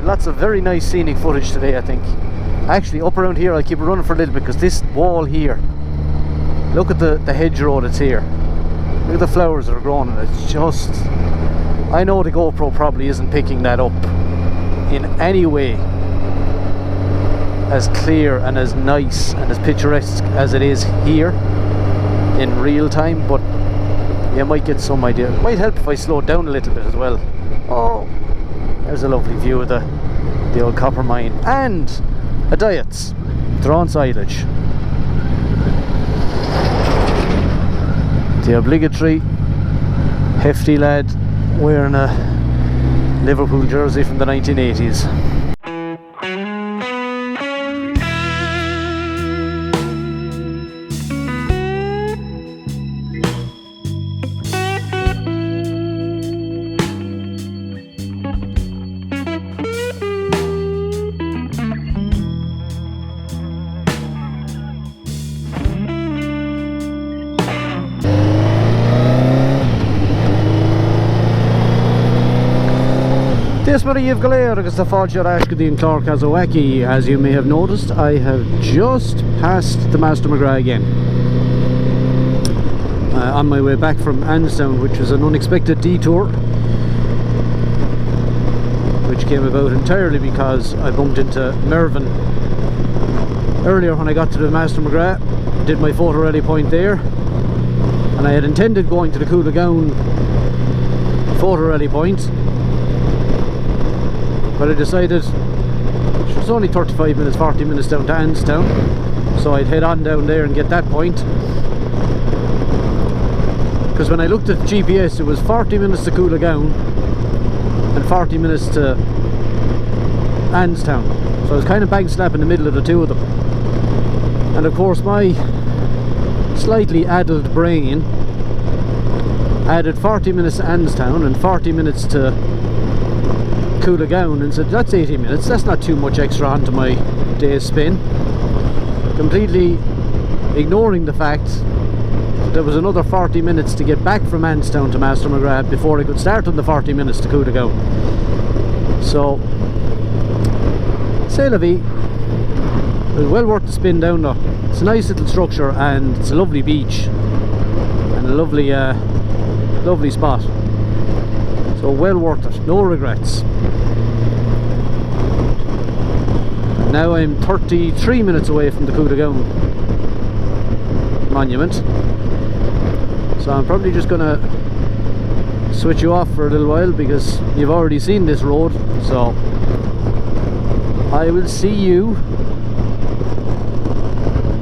Lots of very nice scenic footage today, I think. Actually, up around here I'll keep running for a little bit, because this wall here, look at the hedgerow that's here. Look at the flowers that are growing, and it's just... I know the GoPro probably isn't picking that up in any way as clear and as nice and as picturesque as it is here in real time, but you might get some idea. It might help if I slow it down a little bit as well. Oh, there's a lovely view of the old copper mine, and a Diets, drawn silage. The obligatory hefty lad wearing a Liverpool jersey from the 1980s. You've Galer agus the Fodger Ashkadi and Cork as a whaki. As you may have noticed, I have just passed the Master McGrath again on my way back from Annestown, which was an unexpected detour, which came about entirely because I bumped into Mervyn earlier when I got to the Master McGrath. Did my photo rally point there, and I had intended going to the Coolagown photo rally point, but I decided it was only 35 minutes, 40 minutes down to Annestown, so I'd head on down there and get that point. Because when I looked at the GPS, it was 40 minutes to Coolagown and 40 minutes to Annestown, so I was kind of bang slap in the middle of the two of them. And of course my slightly addled brain added 40 minutes to Annestown and 40 minutes to Coolagown and said, that's 80 minutes, that's not too much extra onto my day's spin, completely ignoring the fact that there was another 40 minutes to get back from Annestown to Master McGrath before I could start on the 40 minutes to Coolagown. So, c'est la vie. It was well worth the spin down though. It's a nice little structure, and it's a lovely beach and a lovely lovely spot, so well worth it, no regrets. Now I'm 33 minutes away from the Coolagown monument, so I'm probably just gonna switch you off for a little while because you've already seen this road, so I will see you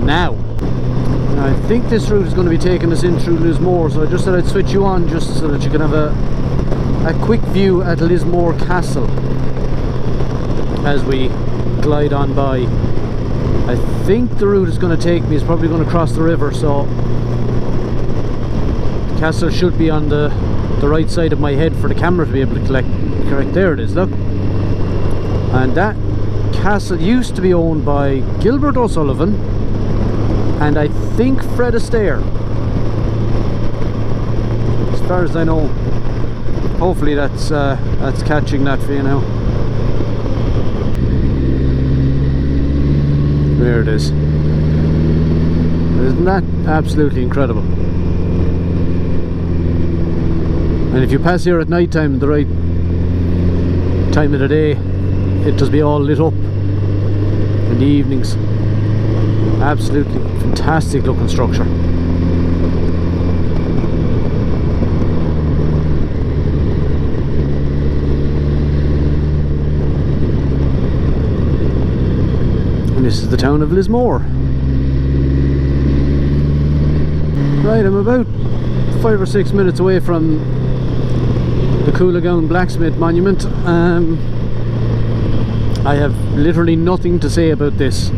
now. And I think this route is going to be taking us in through Lismore, so I just thought I'd switch you on just so that you can have a quick view at Lismore Castle as we glide on by. I think the route is going to take me is probably going to cross the river, so the castle should be on the right side of my head for the camera to be able to correct. There it is, look. And that castle used to be owned by Gilbert O'Sullivan and I think Fred Astaire, as far as I know. Hopefully that's catching that for you now. There it is. Isn't that absolutely incredible? And if you pass here at night time, the right time of the day, it does be all lit up in the evenings. Absolutely fantastic looking structure. This is the town of Lismore. Right, I'm about 5 or 6 minutes away from the Coolagown Blacksmith Monument. I have literally nothing to say about this.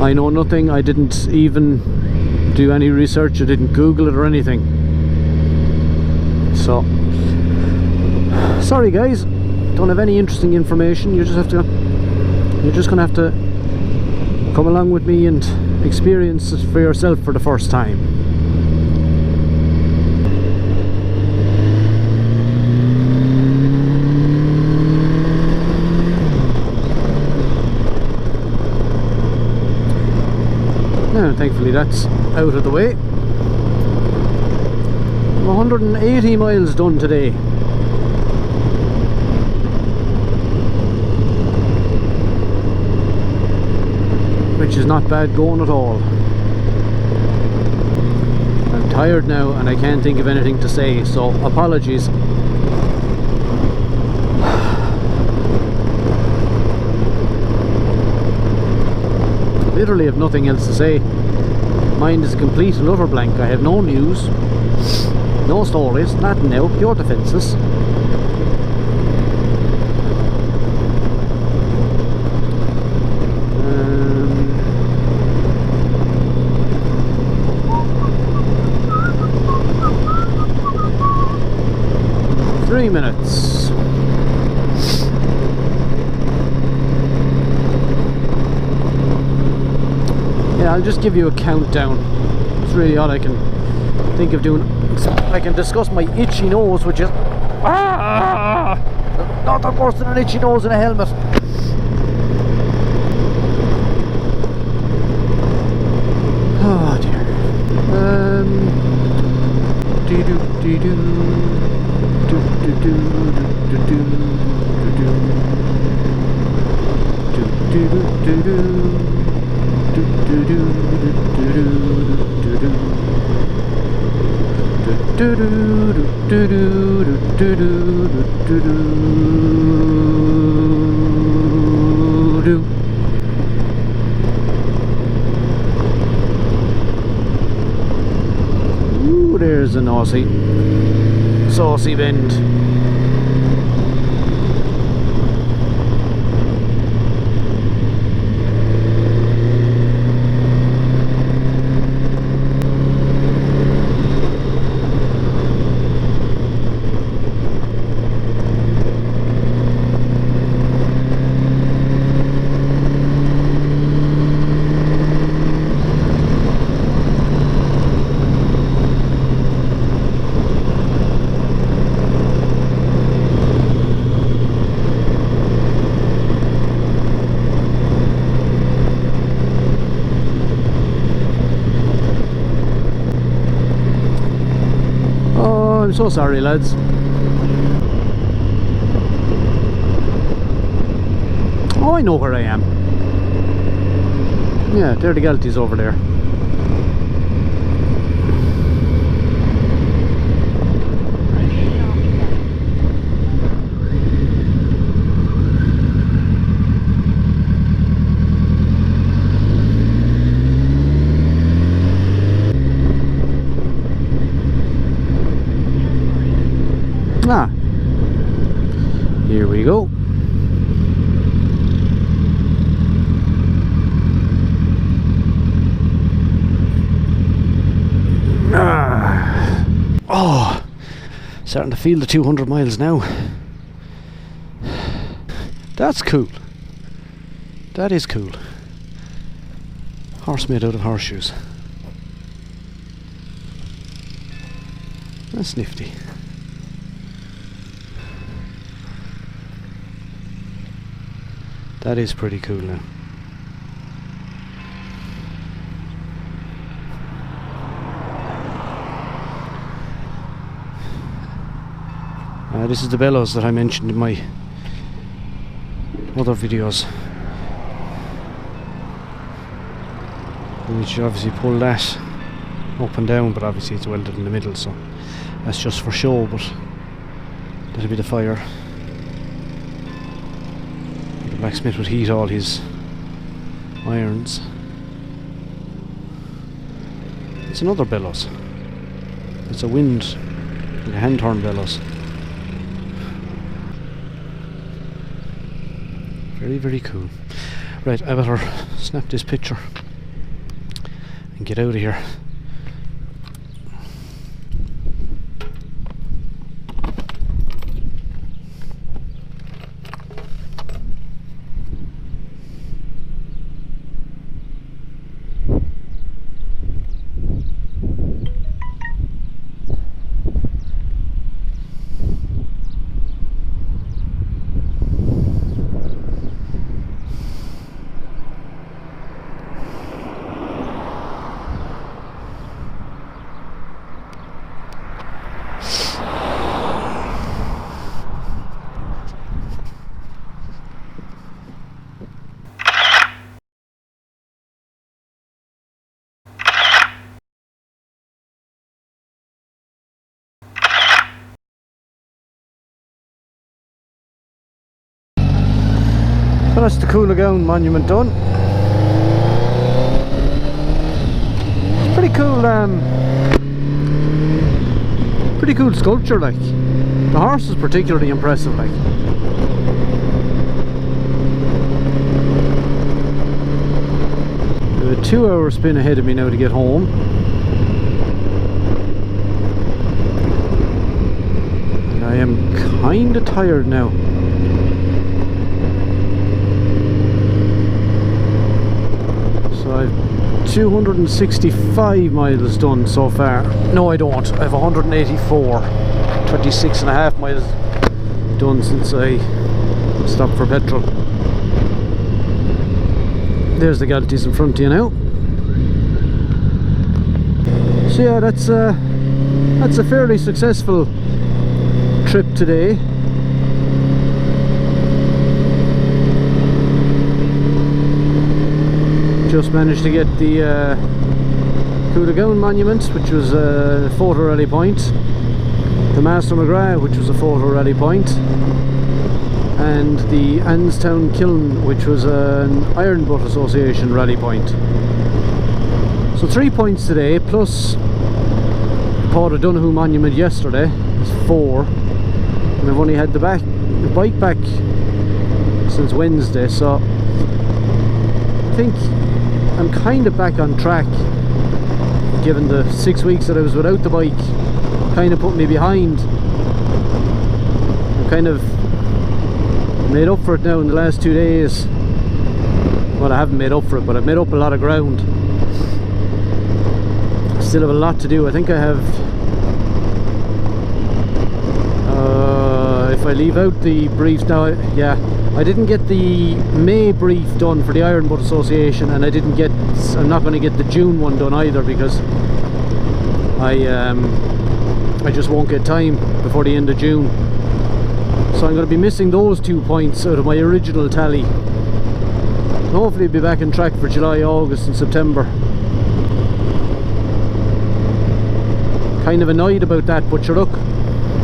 I know nothing. I didn't even do any research. I didn't Google it or anything. So, sorry guys, don't have any interesting information. You're just gonna have to come along with me and experience it for yourself for the first time. thankfully that's out of the way. 180 miles done today. Which is not bad going at all. I'm tired now and I can't think of anything to say, so apologies. Literally have nothing else to say. Mind is a complete and utter blank. I have no news, no stories, nothing now, pure defences. 3 minutes. Yeah, I'll just give you a countdown. It's really all I can think of doing. I can discuss my itchy nose, which is nothing worse than an itchy nose in a helmet. Oh dear. Ooh, there's a saucy bend. I'm so sorry, lads. Oh, I know where I am. Yeah, they're the Galties over there. Ah, here we go. Oh, starting to feel the 200 miles now. That's cool. That is cool. Horse made out of horseshoes. That's nifty. That is pretty cool now. This is the bellows that I mentioned in my other videos. And you should obviously pull that up and down, but obviously it's welded in the middle, so that's just for show, but that'll be the fire. The blacksmith would heat all his irons. It's another bellows. It's a wind, like a hand turn bellows. Very, very cool. Right, I better snap this picture and get out of here. that's the Coolagown monument done. It's pretty cool sculpture, like. The horse is particularly impressive, like. I have a 2-hour spin ahead of me now to get home. And I am kinda tired now. So I've 265 miles done so far. No, I don't. I have 184. 26.5 miles done since I stopped for petrol. There's the Galties in front of you now. So yeah, that's a fairly successful trip today. Just managed to get the Coolagown monument, which was a photo rally point, the Master McGrath, which was a photo rally point, and the Annestown Kiln, which was an Iron Butt Association rally point. So 3 points today, plus the Port of Donoghue monument yesterday. It's 4, and I've only had the bike back since Wednesday, so I think I'm kind of back on track, given the 6 weeks that I was without the bike kind of put me behind. I've kind of made up for it now in the last 2 days. Well, I haven't made up for it, but I've made up a lot of ground. Still have a lot to do. I think I have, if I leave out the briefs now, yeah, I didn't get the May brief done for the Iron Butt Association, and I'm not going to get the June one done either, because I just won't get time before the end of June. So I'm going to be missing those 2 points out of my original tally. Hopefully I'll be back on track for July, August and September. Kind of annoyed about that, but sure, look,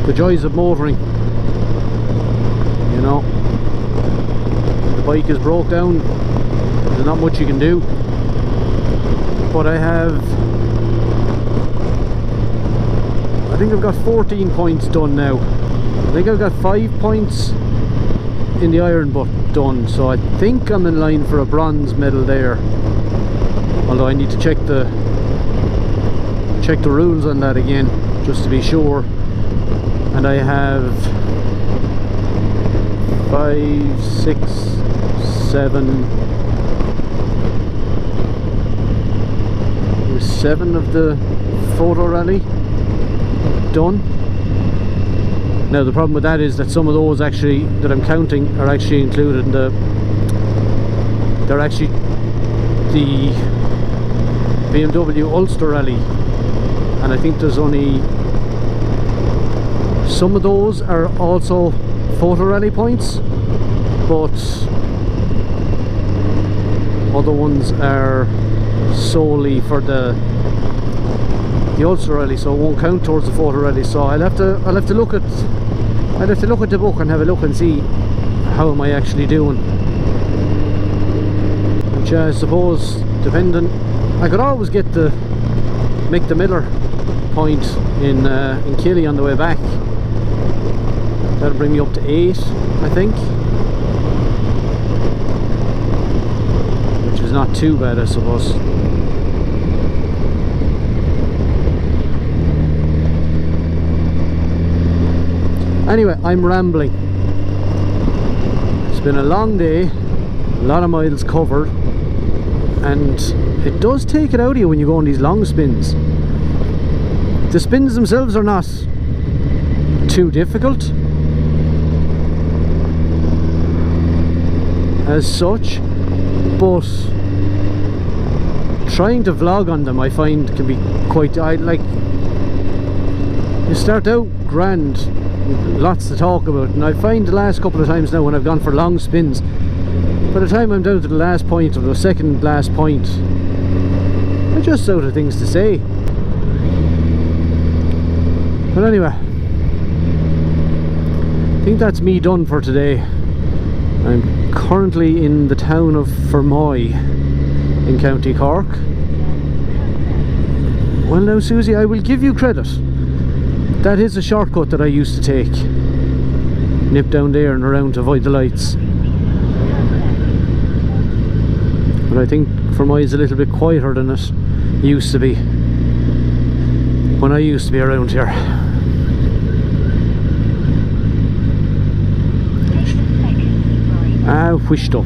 the joys of motoring, you know. The bike is broke down, there's not much you can do. But I think I've got 14 points done now. I think I've got 5 points in the Iron Butt done, so I think I'm in line for a bronze medal there. Although I need to check the rules on that again, just to be sure. And I have 5, 6, 7 of the photo rally done. Now the problem with that is that some of those actually that I'm counting are actually included in they're actually the BMW Ulster Rally, and I think there's only some of those are also photo rally points, but other ones are solely for the Ulster Rally, so it won't count towards the photo rally. So I'll have to look at the book and have a look and see how am I actually doing. Which I suppose, dependent, I could always get the Mick The Miller point in Killy on the way back. That'll bring me up to 8, I think, which is not too bad, I suppose. Anyway, I'm rambling. It's been a long day, a lot of miles covered, and it does take it out of you when you go on these long spins. The spins themselves are not too difficult as such, but trying to vlog on them I find can be quite, you start out grand, lots to talk about, and I find the last couple of times now when I've gone for long spins, by the time I'm down to the last point or the second last point, I'm just out of things to say. But anyway, I think that's me done for today. I'm currently in the town of Fermoy in County Cork. Well now, Susie, I will give you credit. That is a shortcut that I used to take. Nip down there and around to avoid the lights. But I think Fermoy is a little bit quieter than it used to be when I used to be around here. Ah, whished up.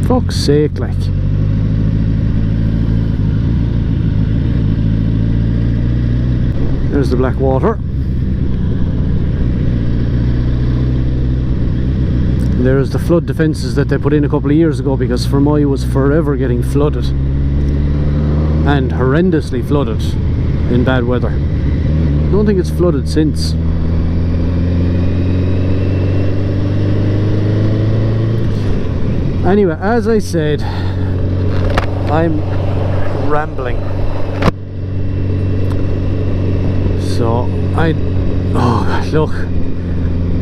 Fuck's sake, like. There's the black water. There's the flood defences that they put in a couple of years ago, because Fermoy was forever getting flooded. And horrendously flooded in bad weather. I don't think it's flooded since. Anyway, as I said, I'm rambling. So oh look,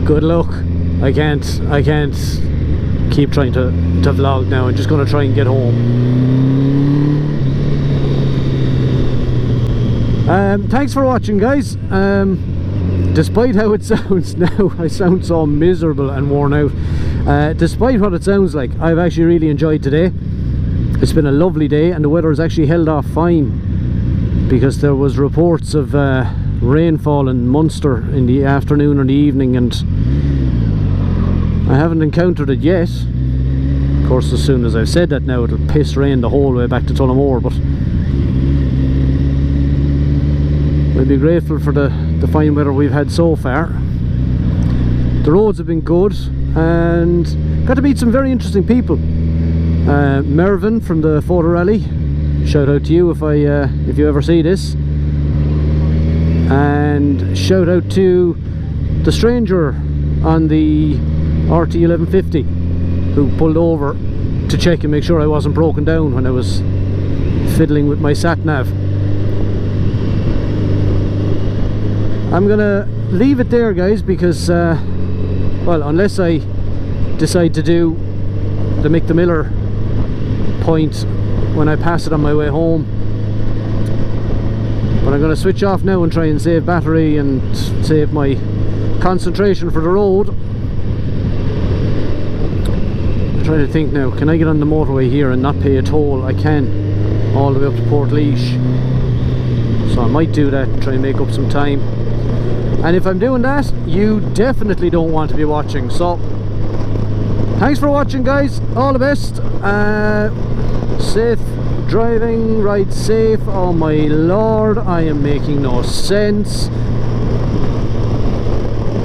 good luck. I can't keep trying to vlog now. I'm just going to try and get home. Thanks for watching, guys. Despite how it sounds now, I sound so miserable and worn out. Despite what it sounds like, I've actually really enjoyed today. It's been a lovely day, and the weather has actually held off fine, because there was reports of rainfall in Munster in the afternoon or the evening, and I haven't encountered it yet. Of course, as soon as I've said that now, it'll piss rain the whole way back to Tullamore, but I'd be grateful for the fine weather we've had so far. The roads have been good, and got to meet some very interesting people. Mervyn from the Photo Rally, shout out to you if you ever see this. And shout out to the stranger on the RT 1150 who pulled over to check and make sure I wasn't broken down when I was fiddling with my sat nav. I'm gonna leave it there, guys, because well, unless I decide to do the Mick The Miller point when I pass it on my way home. But I'm going to switch off now and try and save battery and save my concentration for the road. I'm trying to think now, can I get on the motorway here and not pay a toll? I can, all the way up to Portlaoise. So I might do that and try and make up some time. And if I'm doing that, you definitely don't want to be watching. So thanks for watching, guys. All the best. Safe driving, ride safe. Oh my lord, I am making no sense.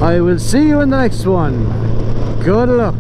I will see you in the next one. Good luck.